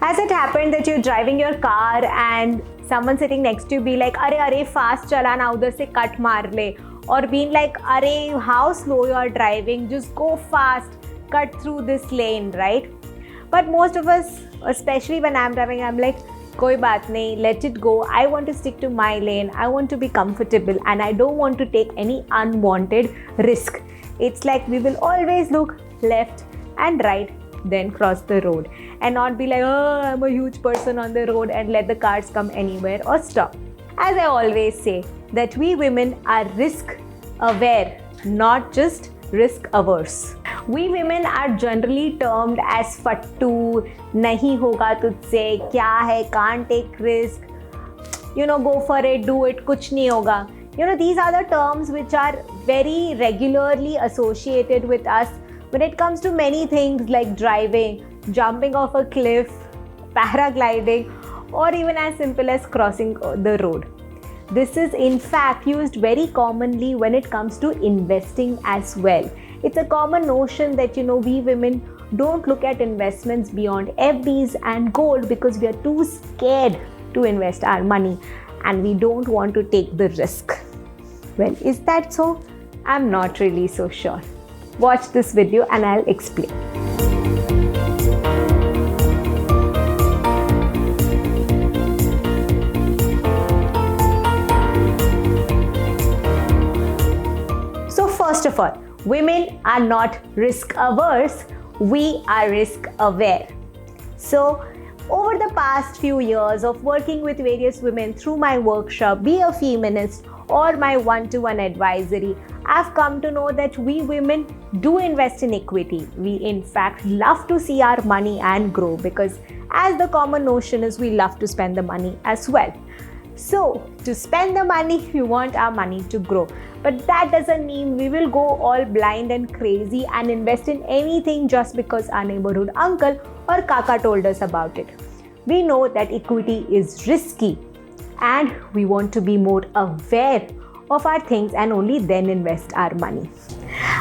Has it happened that you're driving your car and someone sitting next to you be like, "Arey, fast chala na, udhar se cut maar le," or being like, "Arey, how slow you are driving, just go fast, cut through this lane," right? But most of us, especially when I'm driving, I'm like, koi baat nahi, let it go. I want to stick to my lane. I want to be comfortable and I don't want to take any unwanted risk. It's like we will always look left and right, then cross the road and not be like, "Oh, I'm a huge person on the road," and let the cars come anywhere or stop. As I always say, that we women are risk aware, not just risk averse. We women are generally termed as fattu, nahi hoga tujhse, kya hai, can't take risk, go for it, do it, kuch nahi hoga. These are the terms which are very regularly associated with us when it comes to many things like driving, jumping off a cliff, paragliding, or even as simple as crossing the road. This is in fact used very commonly when it comes to investing as well. It's a common notion that we women don't look at investments beyond FDs and gold because we are too scared to invest our money and we don't want to take the risk. Well, is that so? I'm not really so sure. Watch this video and I'll explain. So first of all, women are not risk averse, we are risk aware. So over the past few years of working with various women through my workshop, Be a Feminist, or my one-to-one advisory, I've come to know that we women do invest in equity. We in fact love to see our money and grow because as the common notion is we love to spend the money as well. So to spend the money, we want our money to grow. But that doesn't mean we will go all blind and crazy and invest in anything just because our neighborhood uncle or kaka told us about it. We know that equity is risky and we want to be more aware of our things and only then invest our money.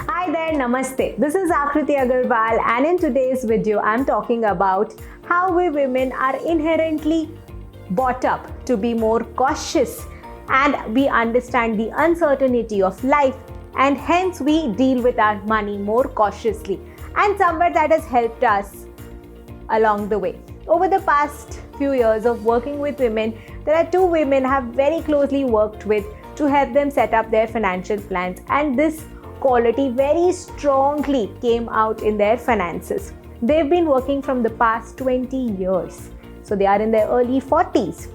Hi there, namaste. This is Akriti Agarwal and in today's video I'm talking about how we women are inherently brought up to be more cautious and we understand the uncertainty of life and hence we deal with our money more cautiously, and somewhere that has helped us along the way. Over the past few years of working with women, there are two women I have very closely worked with to help them set up their financial plans, and this quality very strongly came out in their finances. They've been working from the past 20 years. So they are in their early 40s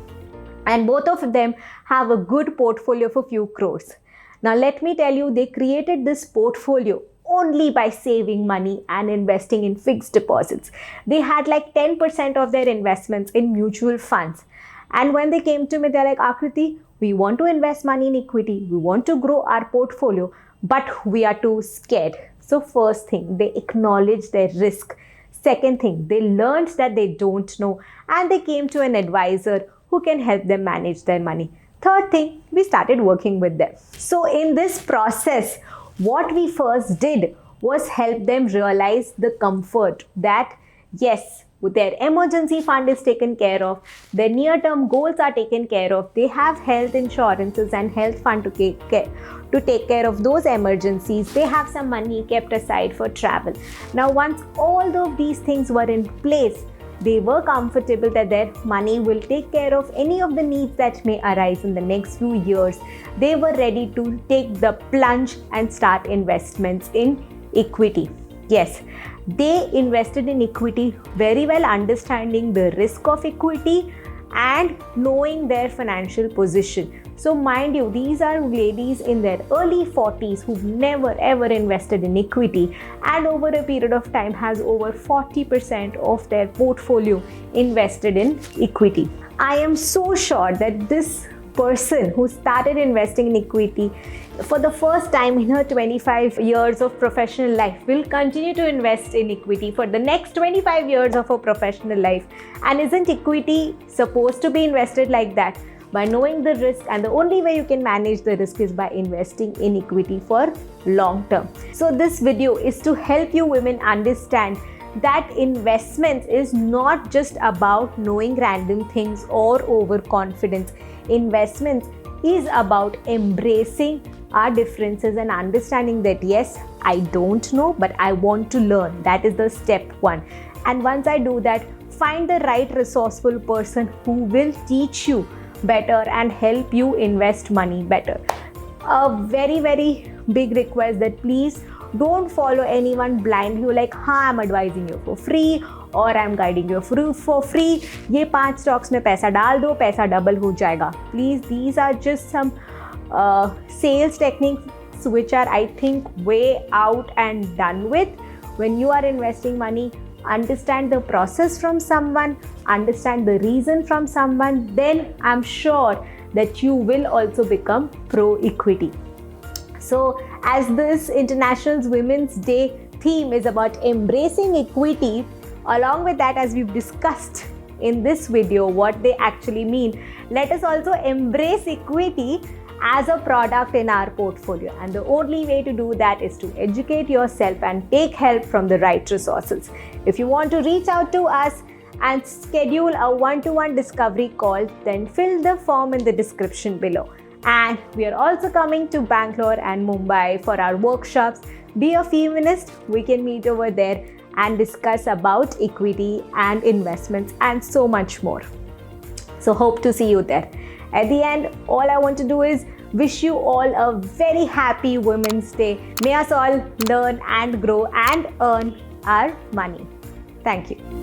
and both of them have a good portfolio of a few crores. Now let me tell you, they created this portfolio only by saving money and investing in fixed deposits. They had like 10% of their investments in mutual funds. And when they came to me, they're like, "Akriti, we want to invest money in equity. We want to grow our portfolio, but we are too scared." So first thing, they acknowledged their risk. Second thing, they learned that they don't know and they came to an advisor who can help them manage their money. Third thing, we started working with them. So in this process, what we first did was help them realize the comfort that yes, their emergency fund is taken care of, their near-term goals are taken care of, they have health insurances and health fund to take care of those emergencies, they have some money kept aside for travel. Now once all of these things were in place, they were comfortable that their money will take care of any of the needs that may arise in the next few years. They were ready to take the plunge and start investments in equity. Yes, they invested in equity very well understanding the risk of equity and knowing their financial position. So mind you, these are ladies in their early 40s who've never ever invested in equity and over a period of time has over 40% of their portfolio invested in equity. I am so sure that this person who started investing in equity for the first time in her 25 years of professional life will continue to invest in equity for the next 25 years of her professional life. And isn't equity supposed to be invested like that? By knowing the risk, and the only way you can manage the risk is by investing in equity for long term. So this video is to help you women understand that investments is not just about knowing random things or overconfidence. Investments is about embracing our differences and understanding that yes, I don't know, but I want to learn. That is the step one. And once I do that, find the right resourceful person who will teach you better and help you invest money better. A very, very big request that please don't follow anyone blind who like, I'm advising you for free or I'm guiding you for free. ये 5 stocks में पैसा डाल दो, पैसा double हो जाएगा. Please, these are just some sales techniques which are, I think, way out and done with. When you are investing money, understand the process from someone, understand the reason from someone, then I'm sure that you will also become pro equity. So as this International Women's Day theme is about embracing equity, along with that, as we've discussed in this video what they actually mean, let us also embrace equity as a product in our portfolio. And the only way to do that is to educate yourself and take help from the right resources. If you want to reach out to us and schedule a one-to-one discovery call, then fill the form in the description below. And we are also coming to Bangalore and Mumbai for our workshops. Be a feminist, we can meet over there and discuss about equity and investments and so much more. So hope to see you there. At the end, all I want to do is wish you all a very happy Women's Day. May us all learn and grow and earn our money. Thank you.